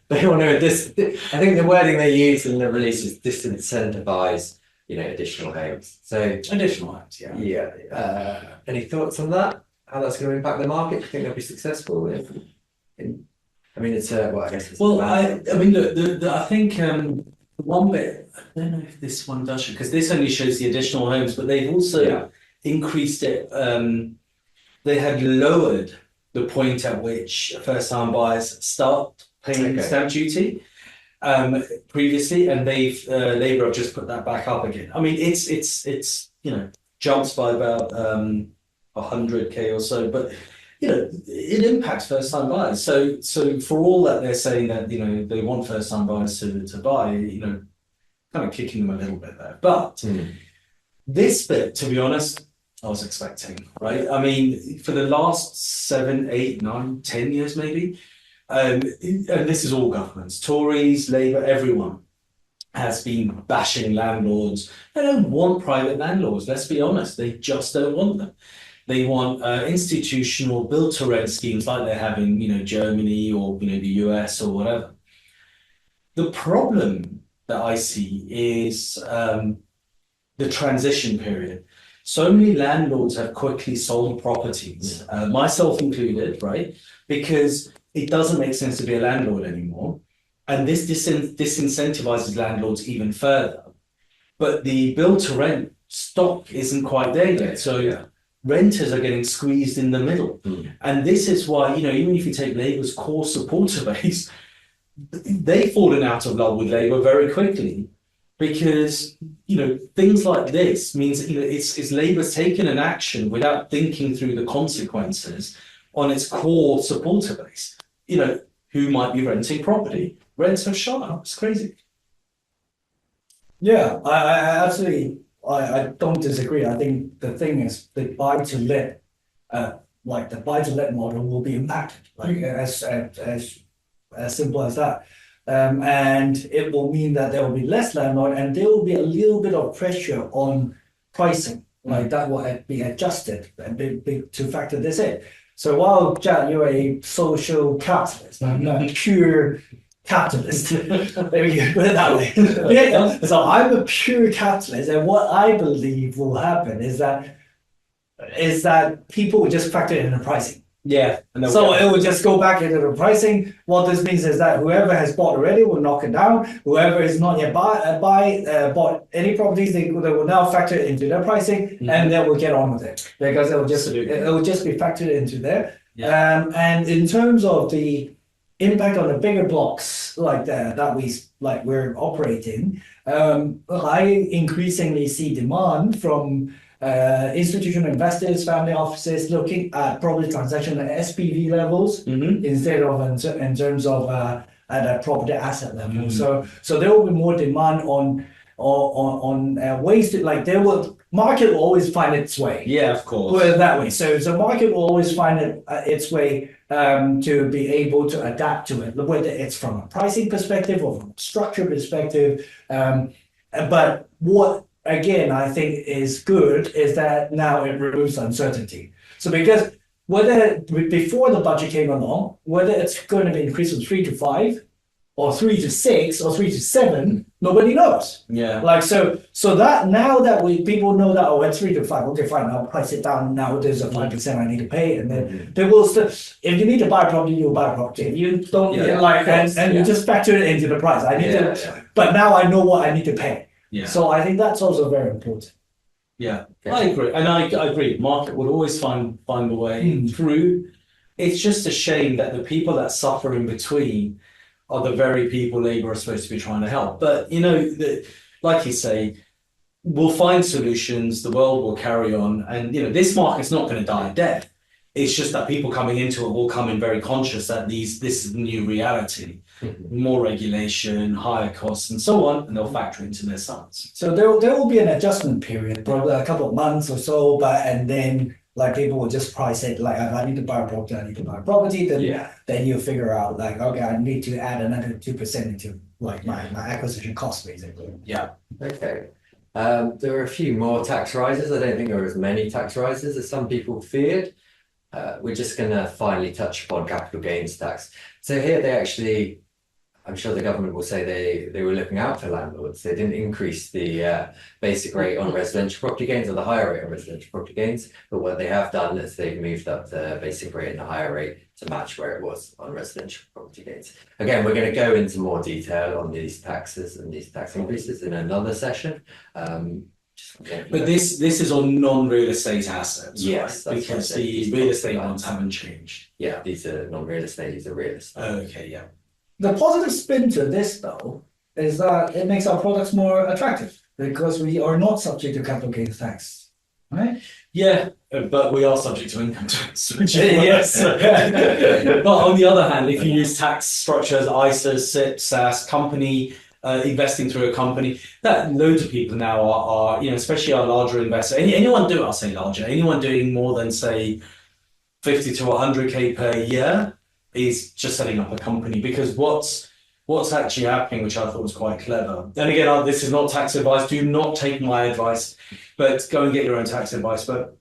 They want to. I think the wording they use in the release is disincentivise, additional homes. So Additional homes, yeah. Yeah. Any thoughts on that? How that's going to impact the market? Do you think they'll be successful? I mean, it's I guess. It's Well, I mean, look, I think one bit, I don't know if this one does, because this only shows the additional homes, but they've also increased it. They had lowered the point at which first-time buyers start paying stamp duty previously, and Labour have just put that back up again. I mean, it's jumps by about 100k or so, but it impacts first-time buyers. So for all that they're saying that they want first-time buyers to buy, kind of kicking them a little bit there. But this bit, to be honest, I was expecting, right? I mean, for the last 7, 8, 9, 10 years maybe, and this is all governments, Tories, Labour, everyone has been bashing landlords. They don't want private landlords, let's be honest. They just don't want them. They want institutional build-to-rent schemes like they have in Germany or the US or whatever. The problem that I see is the transition period. So many landlords have quickly sold properties, myself included, right? Because it doesn't make sense to be a landlord anymore. And this disincentivizes landlords even further. But the build-to-rent stock isn't quite there yet. So renters are getting squeezed in the middle. And this is why, even if you take Labour's core supporter base, they've fallen out of love with Labour very quickly, because things like this means it's Labour's taken an action without thinking through the consequences on its core supporter base, who might be renting property. Rents have shot up. It's crazy. Yeah, I absolutely, I don't disagree. I think the thing is the buy-to-let, the buy-to-let model will be impacted, as simple as that. And it will mean that there will be less landlord, and there will be a little bit of pressure on pricing, that will be adjusted to factor this in. So while Jack, you're a social capitalist, I'm not a pure capitalist. Maybe you put it that way. So I'm a pure capitalist, and what I believe will happen is that people will just factor in the pricing. Yeah. And they'll So get- it will just go back into the pricing. What this means is that whoever has bought already will knock it down. Whoever is not yet bought any properties, they will now factor it into their pricing, and they will get on with it because Absolutely. it will just be factored into there. Yeah. And in terms of the impact on the bigger blocks that we're operating, I increasingly see demand from institutional investors, family offices looking at property transaction at SPV levels instead of in terms of at a property asset level. So there will be more demand on ways to market will always find its way. Yeah, of course. Put it that way. So market will always find its way to be able to adapt to it, whether it's from a pricing perspective or from a structure perspective. But what again I think is good is that now it removes uncertainty. So because whether before the budget came along, whether it's going to be increased from 3 to 5 or 3 to 6 or 3 to 7, nobody knows. Yeah. So that now that people know that it's 3 to 5, okay, fine, I'll price it down. Now there's a 5% I need to pay, and then they will still. If you need to buy a property, you'll buy a property. If you don't you just factor it into the price. But now I know what I need to pay. Yeah. So I think that's also very important. Yeah, I agree, and I agree. Market will always find a way through. It's just a shame that the people that suffer in between are the very people Labour are supposed to be trying to help. But like you say, we'll find solutions. The world will carry on, and this market's not going to die a death. It's just that people coming into it will come in very conscious that this is the new reality. More regulation, higher costs, and so on, and they'll factor into their sums. So there will be an adjustment period, probably a couple of months or so, and then people will just price it like, I need to buy a property, I need to buy a property. Then you figure out okay, I need to add another 2% into my acquisition cost basically. Yeah. Okay. There are a few more tax rises. I don't think there are as many tax rises as some people feared. We're just going to finally touch upon capital gains tax. So here they actually, I'm sure the government will say they were looking out for landlords. They didn't increase the basic rate on residential property gains or the higher rate on residential property gains. But what they have done is they've moved up the basic rate and the higher rate to match where it was on residential property gains. Again, we're going to go into more detail on these taxes and these tax increases in another session. But this is on non-real estate assets, yes, right? Because the real estate ones haven't changed. Yeah, these are non-real estate, these are real estate. Okay, yeah. The positive spin to this though is that it makes our products more attractive because we are not subject to capital gains tax, right? Yeah, but we are subject to income tax. Yes. But on the other hand, if you use tax structures, ISAs, SIPs, SAS, company, investing through a company, that loads of people now are especially our larger investors. I'll say larger, anyone doing more than say 50 to 100K per year is just setting up a company, because what's actually happening, which I thought was quite clever. And again, this is not tax advice. Do not take my advice, but go and get your own tax advice. But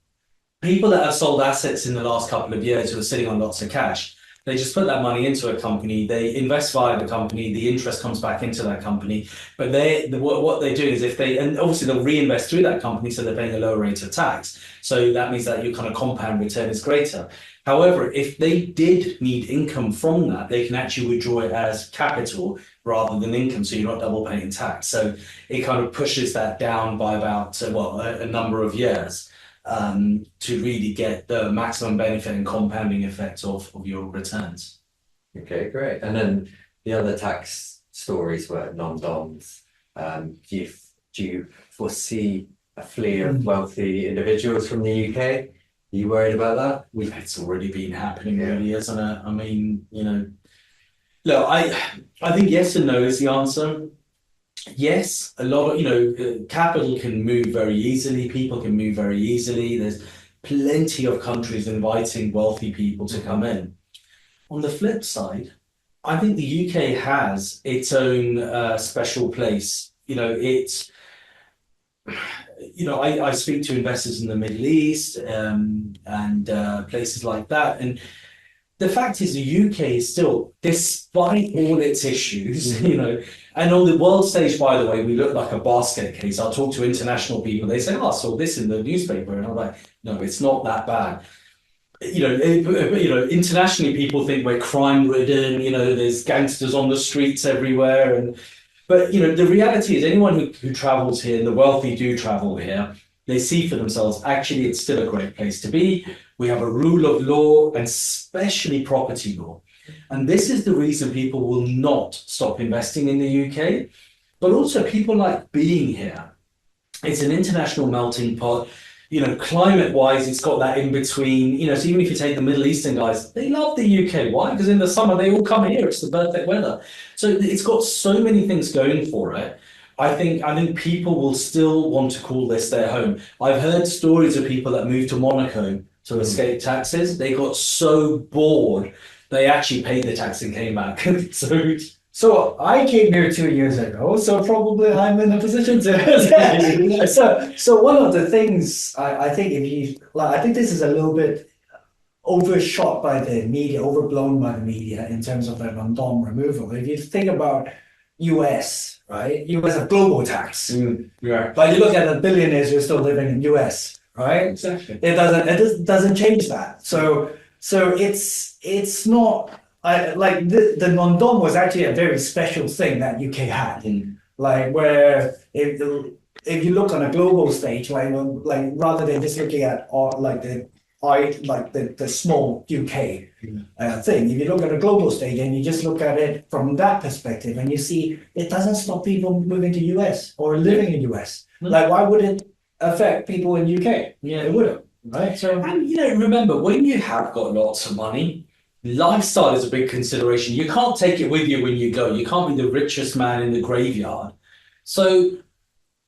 people that have sold assets in the last couple of years who are sitting on lots of cash, they just put that money into a company. They invest via the company. The interest comes back into that company. But what they do is and obviously they'll reinvest through that company, so they're paying a lower rate of tax. So that means that your kind of compound return is greater. However, if they did need income from that, they can actually withdraw it as capital rather than income, so you're not double paying tax. So it kind of pushes that down by about a number of years. To really get the maximum benefit and compounding effect of your returns. Okay, great. And then the other tax stories were non-doms. Do you foresee a fleet of wealthy individuals from the UK? Are you worried about that? It's already been happening, really, isn't it? I mean, look, I think yes and no is the answer. Yes, a lot of, capital can move very easily. People can move very easily. There's plenty of countries inviting wealthy people to come in. On the flip side, I think the UK has its own special place. I speak to investors in the Middle East and places like that. And the fact is the UK is still, despite all its issues, and on the world stage, by the way, we look like a basket case. I'll talk to international people. They say, I saw this in the newspaper. And I'm like, no, it's not that bad. internationally, people think we're crime-ridden. There's gangsters on the streets everywhere, but the reality is, anyone who travels here, and the wealthy do travel here, they see for themselves. Actually, it's still a great place to be. We have a rule of law, and especially property law, and this is the reason people will not stop investing in the UK. But also, people like being here. It's an international melting pot. Climate-wise, it's got that in between. So even if you take the Middle Eastern guys, they love the UK. Why? Because in the summer they all come here. It's the perfect weather. So it's got so many things going for it. I think people will still want to call this their home. I've heard stories of people that moved to Monaco to escape taxes. They got so bored they actually paid the tax and came back. So I came here 2 years ago, so probably I'm in a position to. So one of the things I think I think this is a little bit overshot by the media, overblown by the media in terms of the random removal. If you think about US, right? US a global tax. Yeah. But you look at the billionaires who are still living in US, right? Exactly. It doesn't change that. So it's not. The non-dom was actually a very special thing that UK had. Like where if you look on a global stage, like rather than just looking at the small UK thing, if you look at a global stage and you just look at it from that perspective, and you see it doesn't stop people moving to US or living in US. Like why would it affect people in UK? Yeah, it wouldn't, right? So and remember, when you have got lots of money, lifestyle is a big consideration. You can't take it with you when you go. You can't be the richest man in the graveyard. So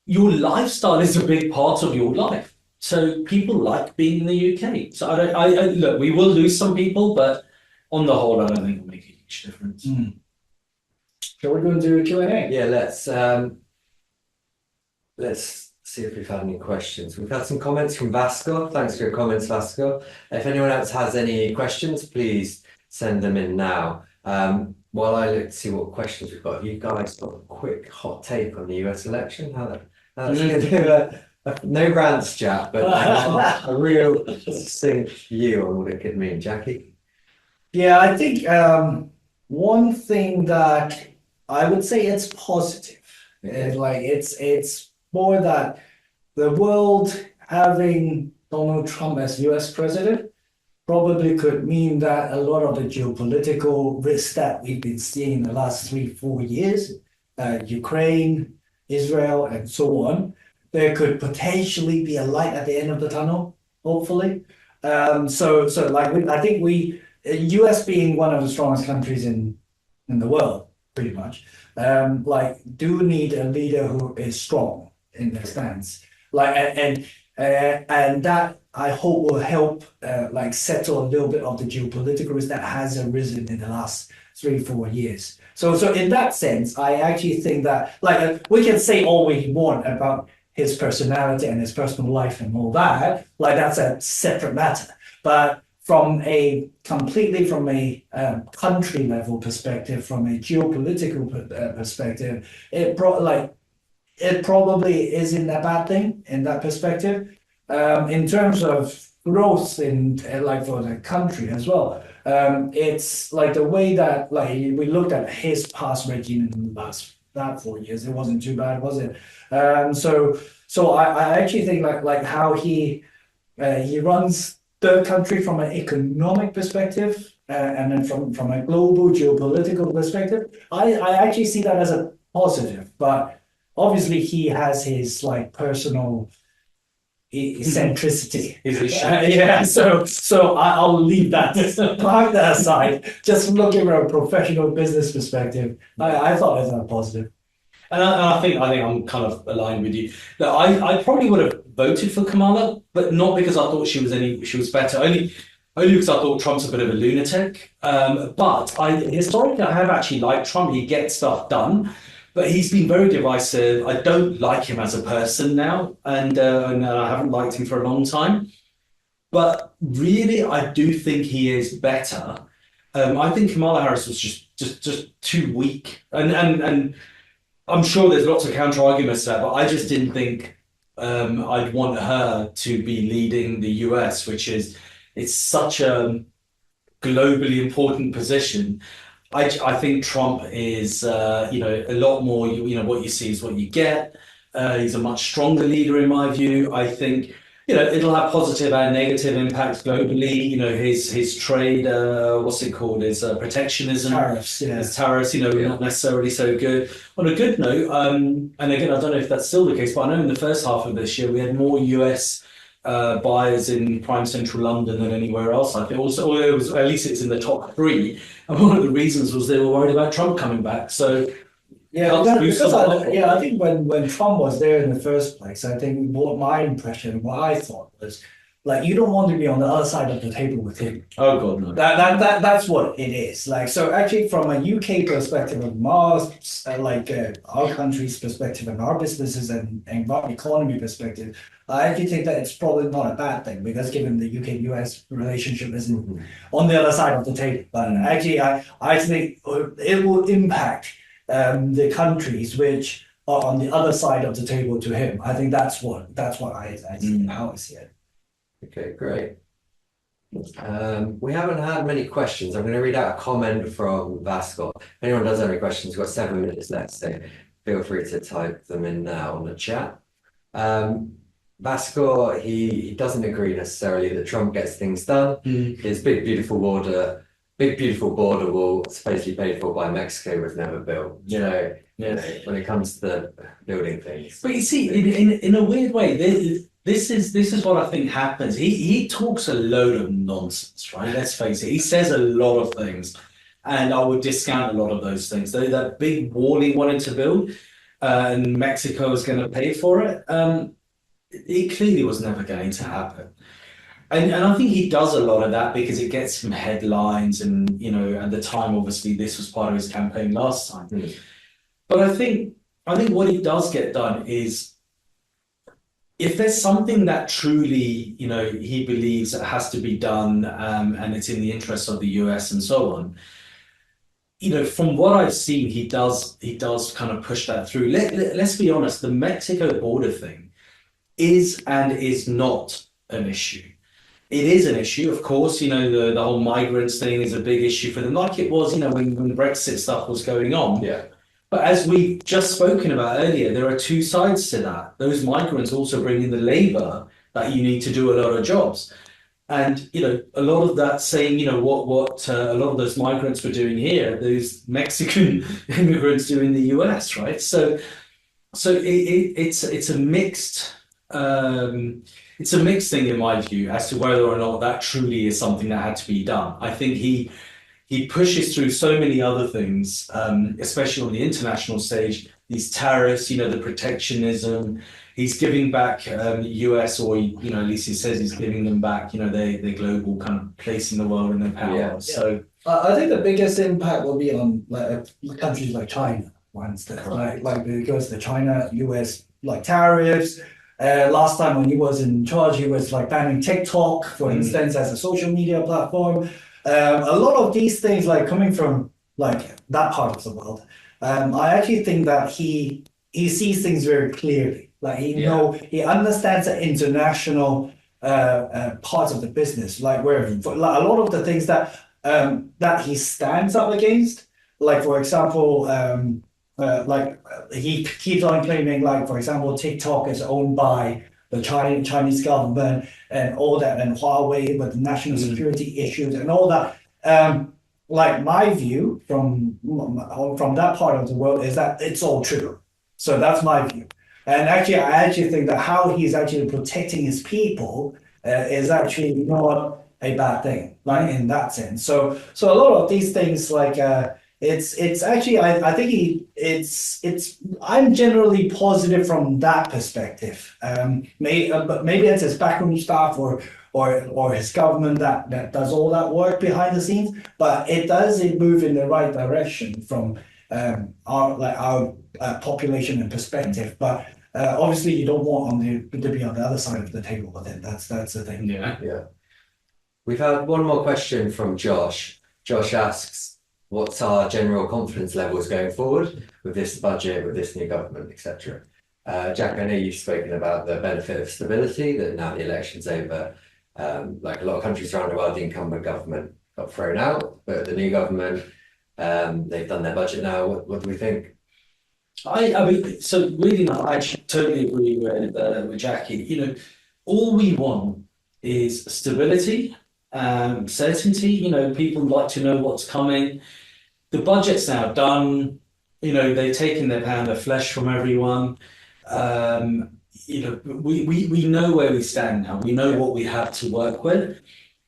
your lifestyle is a big part of your life. So people like being in the UK. So I look, we will lose some people, but on the whole, I don't think it'll make a huge difference. Shall we go and do a Q&A? Yeah, let's see if we've had any questions. We've had some comments from Vasco. Thanks for your comments, Vasco. If anyone else has any questions, please send them in now. While I look to see what questions we've got, you guys got a quick hot take on the US election? That's going to do no rants, Jack, but a real succinct view on what it could mean. Jackie? Yeah, I think one thing that I would say it's positive. It's more that the world having Donald Trump as US president probably could mean that a lot of the geopolitical risks that we've been seeing in the last 3-4 years, Ukraine, Israel, and so on, there could potentially be a light at the end of the tunnel, hopefully. I think US being one of the strongest countries in the world, pretty much, do need a leader who is strong in their stance, and that I hope will help settle a little bit of the geopolitical risk that has arisen in the last 3-4 years. So in that sense, I actually think that we can say all we want about his personality and his personal life and all that, that's a separate matter. But from a country level perspective, from a geopolitical perspective, it probably isn't a bad thing in that perspective. In terms of growth in for the country as well, it's the way that we looked at his past regime in the last 4 years, it wasn't too bad, was it? So I actually think how he runs the country from an economic perspective, and then from a global geopolitical perspective, I actually see that as a positive. But obviously he has his personal eccentricity. Yeah, so I'll leave that, park that aside. Just looking from a professional business perspective, I thought it was a positive. And I think I'm kind of aligned with you. That I probably would have voted for Kamala, but not because I thought she was better. Only because I thought Trump's a bit of a lunatic. But historically I have actually liked Trump. He gets stuff done, but he's been very divisive. I don't like him as a person now, and I haven't liked him for a long time. But really, I do think he is better. I think Kamala Harris was just too weak, and I'm sure there's lots of counter arguments to that, but I just didn't think I'd want her to be leading the US, which is it's such a globally important position. I think Trump is, a lot more, what you see is what you get. He's a much stronger leader in my view. I think, it'll have positive and negative impacts globally. His trade, what's it called? His protectionism. Tariffs, yeah. His tariffs, not necessarily so good. On a good note, and again, I don't know if that's still the case, but I know in the first half of this year, we had more US buyers in prime central London than anywhere else. I think also, or it was, at least it's in the top three. And one of the reasons was they were worried about Trump coming back. So I think when Trump was there in the first place, I think what my impression, what I thought was like you don't want to be on the other side of the table with him. Oh God, no. That's what it is. Like so, actually, from a UK perspective, of our country's perspective and our businesses and economy perspective, I actually think that it's probably not a bad thing because given the UK-US relationship isn't on the other side of the table, but actually, I think it will impact the countries which are on the other side of the table to him. I think that's what I see, how I see it. Okay, great. We haven't had many questions. I'm going to read out a comment from Vasco. If anyone does have any questions, we've got 7 minutes left, so feel free to type them in now on the chat. Vasco, he doesn't agree necessarily that Trump gets things done. His big beautiful border wall supposedly paid for by Mexico was never built. When it comes to building things. But you see, in a weird way, this is what I think happens. He talks a load of nonsense, right? Let's face it. He says a lot of things, and I would discount a lot of those things. Though that big wall he wanted to build, and Mexico was going to pay for it, it clearly was never going to happen. And I think he does a lot of that because it gets him headlines, and at the time, obviously, this was part of his campaign last time. But I think what he does get done is, if there's something that truly, he believes that has to be done, and it's in the interest of the US and so on, from what I've seen, he does kind of push that through. Let's be honest, the Mexico border thing is and is not an issue. It is an issue, of course. The whole migrants thing is a big issue for them, like it was, when the Brexit stuff was going on. Yeah. But as we've just spoken about earlier, there are two sides to that. Those migrants also bring in the labor that you need to do a lot of jobs. And, a lot of that saying, what a lot of those migrants were doing here, those Mexican immigrants do in the US, right? So it's a mixed thing in my view as to whether or not that truly is something that had to be done. I think he pushes through so many other things, especially on the international stage, these tariffs, the protectionism. He's giving back US, or, at least he says he's giving them back, their global kind of place in the world and their power. Yeah. So I think the biggest impact will be on countries like China, for instance, because the China-US tariffs. Last time when he was in charge, he was banning TikTok, for instance, as a social media platform. A lot of these things coming from that part of the world. I actually think that he sees things very clearly. He understands the international parts of the business, where a lot of the things that he stands up against, for example, he keeps on claiming, for example, TikTok is owned by the Chinese government and all that, and Huawei with national security issues and all that. My view from that part of the world is that it's all true. So that's my view. And I actually think that how he's actually protecting his people is actually not a bad thing, in that sense. So a lot of these things, it's actually, I think I'm generally positive from that perspective. But maybe it's his backroom staff or his government that does all that work behind the scenes, but it does move in the right direction from our population and perspective. But obviously you don't want to be on the other side of the table with it. That's the thing. Yeah. We've had one more question from Josh. Josh asks, what's our general confidence levels going forward with this budget, with this new government, etc.? Jack, I know you've spoken about the benefit of stability, that now the election's over, Like a lot of countries around the world, the incumbent government got thrown out, but the new government, they've done their budget now. What do we think? I mean, so really, no, I actually totally agree with Jackie. You know, all we want is stability, certainty. You know, people like to know what's coming. The budget's now done. You know, they've taken their pound of flesh from everyone. You know, we know where we stand now. We know what we have to work with.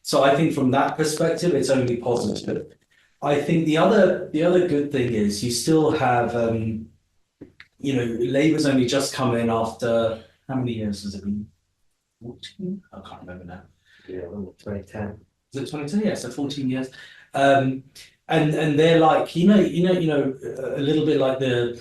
So I think from that perspective, it's only positive. I think the other good thing is you still have, you know, Labour's only just come in after, how many years has it been? 14? I can't remember now. Yeah, 2010. Is it 2010? Yeah, so 14 years. And they're like, you know, a little bit like the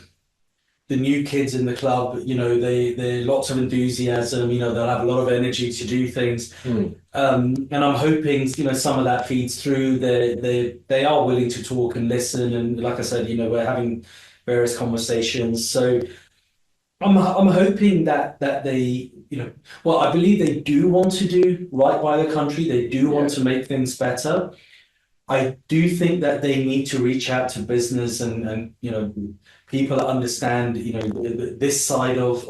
new kids in the club, you know, they lots of enthusiasm, you know, they'll have a lot of energy to do things. And I'm hoping, you know, some of that feeds through. They are willing to talk and listen. And like I said, you know, we're having various conversations. So I'm hoping that they, you know, well, I believe they do want to do right by the country. They do want to make things better. I do think that they need to reach out to business and you know, people that understand, you know, this side of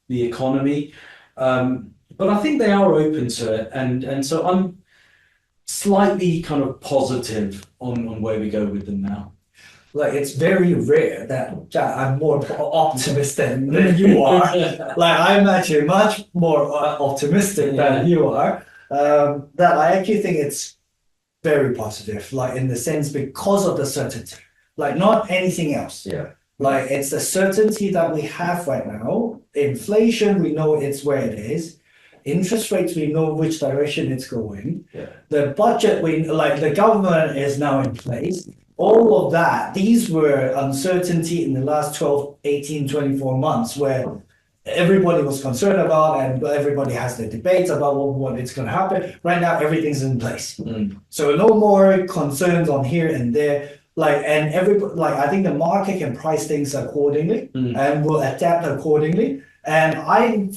the economy. But I think they are open to it, and so I'm slightly kind of positive on where we go with them now. Like, it's very rare that I'm more optimistic than you are. Like, I'm actually much more optimistic than you are. That I actually think it's very positive, like in the sense because of the certainty, like not anything else. Yeah. Like it's the certainty that we have right now. Inflation, we know it's where it is. Interest rates, we know which direction it's going. Yeah. The budget, we like the government is now in place. All of that, these were uncertainty in the last 12, 18, 24 months where everybody was concerned about and everybody has their debates about what it's going to happen. Right now, everything's in place. So no more concerns on here and there. Like, and everybody, like, I think the market can price things accordingly and will adapt accordingly. And I'm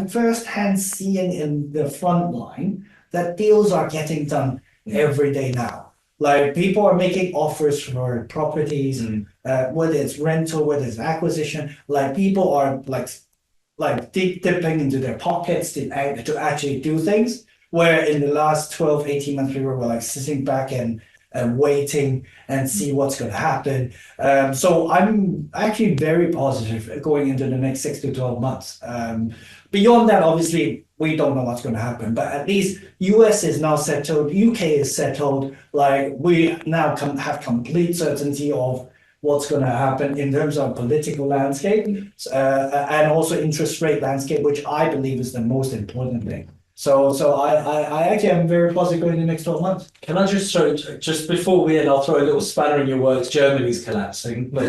firsthand seeing in the front line that deals are getting done every day now. Like people are making offers for properties, whether it's rental, whether it's acquisition. Like people are like dipping into their pockets to actually do things, where in the last 12, 18 months, people were like sitting back and waiting and see what's going to happen. So I'm actually very positive going into the next 6 to 12 months. Beyond that, obviously, we don't know what's going to happen, but at least US is now settled, UK is settled. Like we now have complete certainty of what's going to happen in terms of political landscape and also interest rate landscape, which I believe is the most important thing. So I actually am very positive going in the next 12 months. Can I just throw, just before we end, I'll throw a little spanner in your works. Germany's collapsing. But,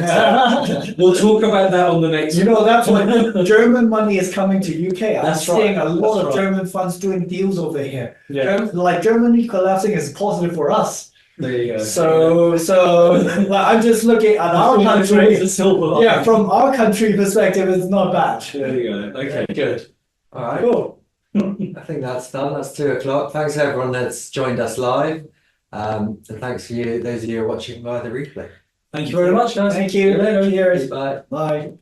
we'll talk about that on the next. You know, that's why German money is coming to UK. I'm That's seeing right. a lot of That's right. German funds doing deals over here. Yeah. Like Germany collapsing is positive for us. There you go. So like, I'm just looking at our country. The silver line. Yeah, from our country perspective, it's not bad. There you go. Okay, good. All right. Cool. I think that's done. That's 2:00. Thanks everyone that's joined us live. And thanks for you, those of you who are watching via the replay. Thank you very much, guys. Thank you. See you later. Cheers. Bye. Bye.